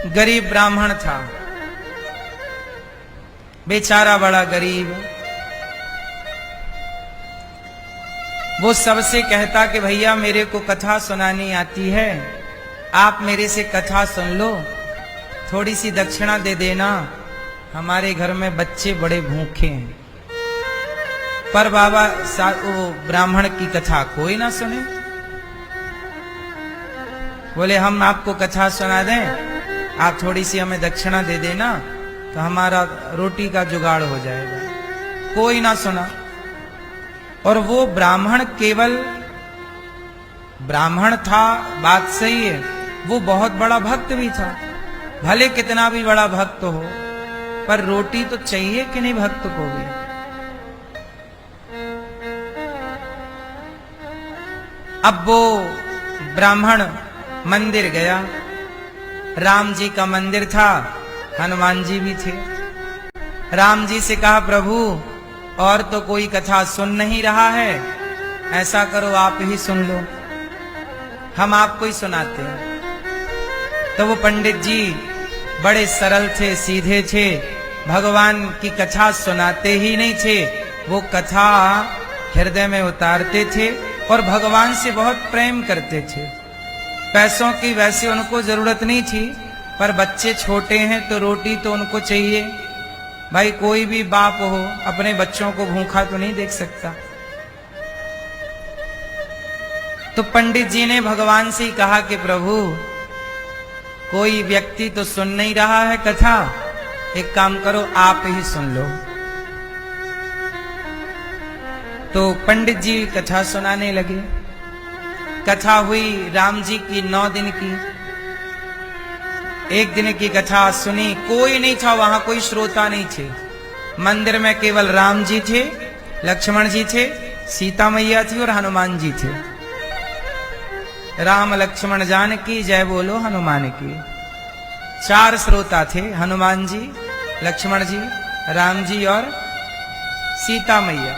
गरीब ब्राह्मण था, बेचारा बड़ा गरीब। वो सबसे कहता कि भैया मेरे को कथा सुनानी आती है, आप मेरे से कथा सुन लो, थोड़ी सी दक्षिणा दे देना, हमारे घर में बच्चे बड़े भूखे हैं। पर बाबा वो ब्राह्मण की कथा कोई ना सुने। बोले हम आपको कथा सुना दें, आप थोड़ी सी हमें दक्षिणा दे देना तो हमारा रोटी का जुगाड़ हो जाएगा। कोई ना सुना। और वो ब्राह्मण केवल ब्राह्मण था, बात सही है, वो बहुत बड़ा भक्त भी था। भले कितना भी बड़ा भक्त हो, पर रोटी तो चाहिए कि नहीं भक्त को भी। अब वो ब्राह्मण मंदिर गया, राम जी का मंदिर था, हनुमान जी भी थे। राम जी से कहा प्रभु और तो कोई कथा सुन नहीं रहा है, ऐसा करो आप ही सुन लो, हम आपको ही सुनाते हैं। तो वो पंडित जी बड़े सरल थे, सीधे थे, भगवान की कथा सुनाते ही नहीं थे, वो कथा हृदय में उतारते थे और भगवान से बहुत प्रेम करते थे। पैसों की वैसे उनको जरूरत नहीं थी, पर बच्चे छोटे हैं तो रोटी तो उनको चाहिए। भाई कोई भी बाप हो अपने बच्चों को भूखा तो नहीं देख सकता। तो पंडित जी ने भगवान से ही कहा कि प्रभु कोई व्यक्ति तो सुन नहीं रहा है कथा, एक काम करो आप ही सुन लो। तो पंडित जी कथा सुनाने लगे। कथा हुई राम जी की 9 दिन की। एक दिन की कथा सुनी, कोई नहीं था वहां, कोई श्रोता नहीं थे। मंदिर में केवल राम जी थे, लक्ष्मण जी थे, सीता मैया थी और हनुमान जी थे। राम लक्ष्मण जानकी जय बोलो हनुमान की। 4 श्रोता थे, हनुमान जी, लक्ष्मण जी, राम जी और सीता मैया।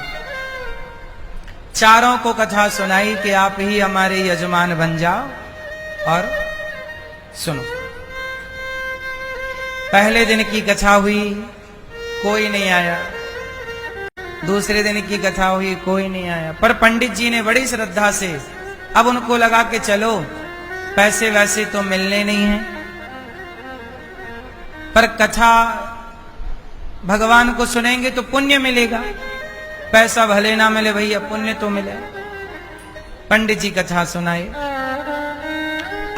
चारों को कथा सुनाई कि आप ही हमारे यजमान बन जाओ और सुनो। पहले दिन की कथा हुई, कोई नहीं आया। दूसरे दिन की कथा हुई, कोई नहीं आया। पर पंडित जी ने बड़ी श्रद्धा से, अब उनको लगा कि चलो पैसे वैसे तो मिलने नहीं हैं, पर कथा भगवान को सुनेंगे तो पुण्य मिलेगा। पैसा भले ना मिले भैया, पुण्य तो मिले। पंडित जी कथा सुनाए।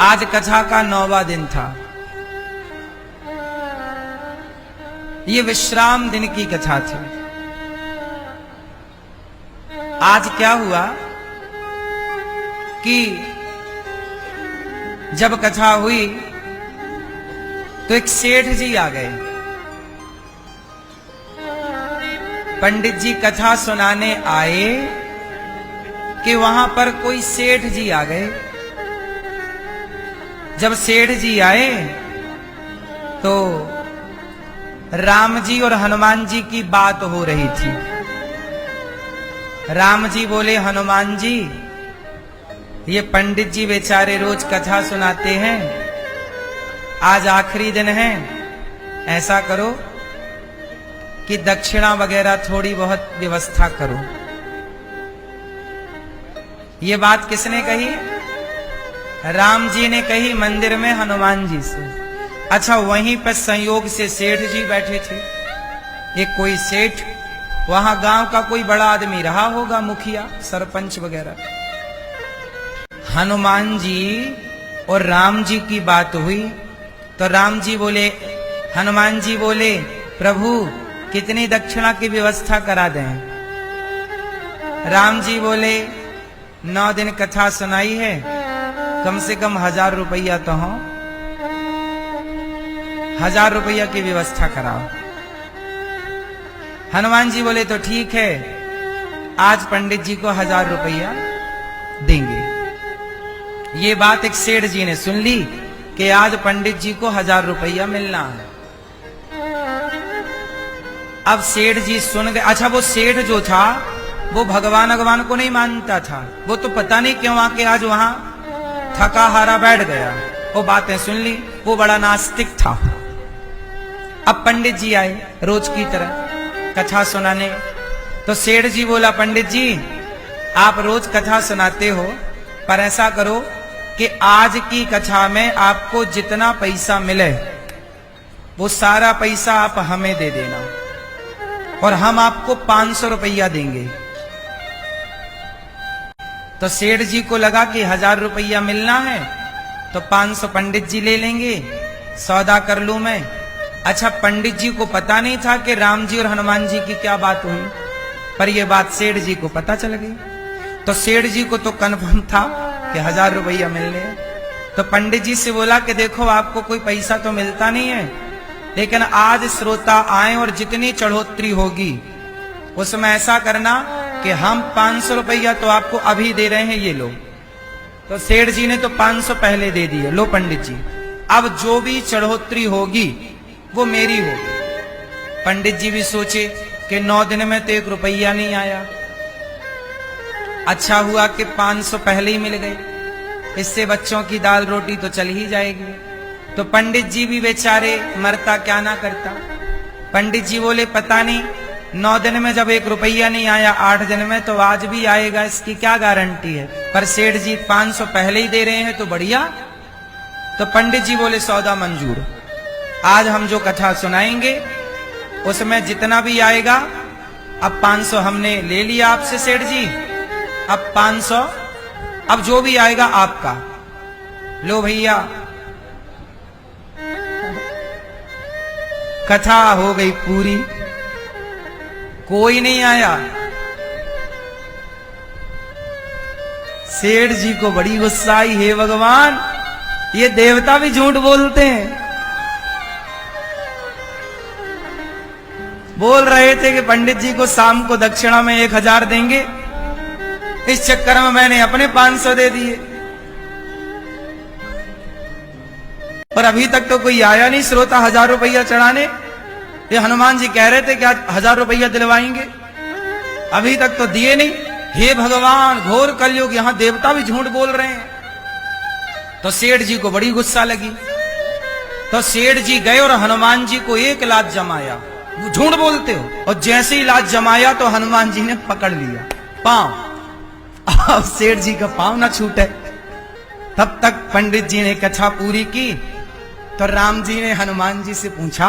आज कथा का 9वां दिन था। ये विश्राम दिन की कथा थी। आज क्या हुआ कि जब कथा हुई तो एक सेठ जी आ गए। पंडित जी कथा सुनाने आए कि वहां पर कोई सेठ जी आ गए। जब सेठ जी आए तो राम जी और हनुमान जी की बात हो रही थी। राम जी बोले हनुमान जी, ये पंडित जी बेचारे रोज कथा सुनाते हैं, आज आखिरी दिन है, ऐसा करो कि दक्षिणा वगैरह थोड़ी बहुत व्यवस्था करो। ये बात किसने कही? राम जी ने कही मंदिर में हनुमान जी से। अच्छा, वहीं पर संयोग से सेठ जी बैठे थे। एक कोई सेठ, वहां गांव का कोई बड़ा आदमी रहा होगा, मुखिया, सरपंच वगैरह। हनुमान जी और राम जी की बात हुई तो राम जी बोले, हनुमान जी बोले प्रभु कितनी दक्षिणा की व्यवस्था करा दें? राम जी बोले 9 दिन कथा सुनाई है, कम से कम 1000 रुपया तो हो, 1000 रुपया की व्यवस्था कराओ। हनुमान जी बोले तो ठीक है, आज पंडित जी को 1000 रुपया देंगे। ये बात एक सेठ जी ने सुन ली कि आज पंडित जी को 1000 रुपया मिलना है। अब सेठ जी सुन गए। अच्छा, वो सेठ जो था वो भगवान को नहीं मानता था। वो तो पता नहीं क्यों आके आज वहां थका हारा बैठ गया। वो बातें सुन ली। वो बड़ा नास्तिक था। अब पंडित जी आए रोज की तरह कथा सुनाने। तो सेठ जी बोला, पंडित जी आप रोज कथा सुनाते हो, पर ऐसा करो कि आज की कथा में आपको जितना पैसा मिले वो सारा पैसा आप हमें दे देना और हम आपको 500 रुपया देंगे। तो सेठ जी को लगा कि 1000 रुपया मिलना है तो 500 पंडित जी ले लेंगे, सौदा कर लूं मैं। अच्छा, पंडित जी को पता नहीं था कि राम जी और हनुमान जी की क्या बात हुई, पर यह बात सेठ जी को पता चल गई। तो सेठ जी को तो कन्फर्म था कि 1000 रुपया मिलने। तो पंडित जी से बोला कि देखो आपको कोई पैसा तो मिलता नहीं है, लेकिन आज श्रोता आए और जितनी चढ़ोतरी होगी उसमें ऐसा करना कि हम 500 रुपया तो आपको अभी दे रहे हैं, ये लो। तो सेठ जी ने तो 500 पहले दे दिए। लो पंडित जी, अब जो भी चढ़ोतरी होगी वो मेरी होगी। पंडित जी भी सोचे कि 9 दिन में तो 1 रुपया नहीं आया, अच्छा हुआ कि 500 पहले ही मिल गए, इससे बच्चों की दाल रोटी तो चल ही जाएगी। तो पंडित जी भी बेचारे, मरता क्या ना करता। पंडित जी बोले, पता नहीं 9 दिन में जब 1 रुपया नहीं आया, 8 दिन में तो आज भी आएगा, इसकी क्या गारंटी है। पर सेठ जी 500 पहले ही दे रहे हैं तो बढ़िया। तो पंडित जी बोले, सौदा मंजूर। आज हम जो कथा सुनाएंगे उसमें जितना भी आएगा, अब 500 हमने ले लिया आपसे सेठ जी, अब 500, अब जो भी आएगा आपका। लो भैया, कथा हो गई पूरी, कोई नहीं आया। सेठ जी को बड़ी गुस्सा आई, हे भगवान, ये देवता भी झूठ बोलते हैं। बोल रहे थे कि पंडित जी को शाम को दक्षिणा में 1000 देंगे, इस चक्कर में मैंने अपने 500 दे दिए। पर अभी तक तो कोई आया नहीं श्रोता 1000 रुपया चढ़ाने। ये हनुमान जी कह रहे थे कि 1000 रुपया दिलवाएंगे, अभी तक तो दिए नहीं। हे भगवान, घोर कलयुग, यहां देवता भी झूठ बोल रहे हैं। तो सेठ जी को बड़ी गुस्सा लगी। तो सेठ जी गए और हनुमान जी को एक लात जमाया, वो झूठ बोलते हो। और जैसे ही लात जमाया तो हनुमान जी ने पकड़ लिया पांव। अब सेठ जी का पांव ना छूटे। तब तक पंडित जी ने कथा पूरी की। तो राम जी ने हनुमान जी से पूछा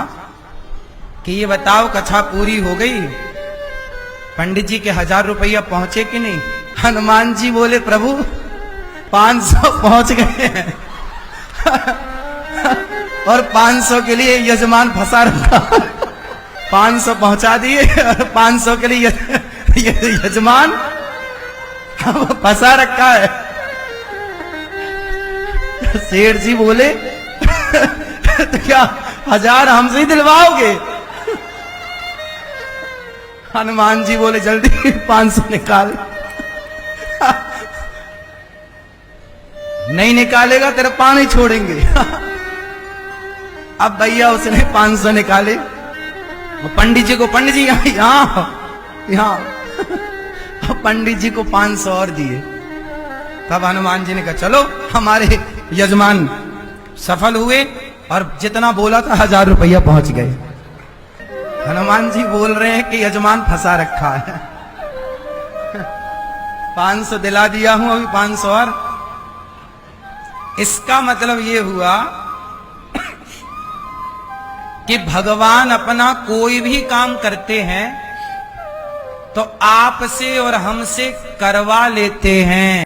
कि ये बताओ कथा पूरी हो गई, पंडित जी के 1000 रुपया पहुंचे कि नहीं। हनुमान जी बोले, प्रभु 500 पहुंच गए हैं और 500 के लिए यजमान फंसा रखा। 500 पहुंचा दिए और 500 के लिए यजमान फंसा रखा है। सेठ जी बोले, तो क्या 1000 हमसे ही दिलवाओगे। हनुमान जी बोले, जल्दी 500 निकाल। नहीं निकालेगा तेरा पाँव नहीं छोड़ेंगे। अब भैया उसने 500 निकाले। पंडित जी को, पंडित जी यहाँ पंडित जी को 500 और दिए। तब हनुमान जी ने कहा, चलो हमारे यजमान सफल हुए और जितना बोला था 1000 रुपया पहुंच गए। हनुमान जी बोल रहे हैं कि यजमान फंसा रखा है। 500 दिला दिया हूं, अभी 500 और। इसका मतलब ये हुआ कि भगवान अपना कोई भी काम करते हैं तो आपसे और हमसे करवा लेते हैं।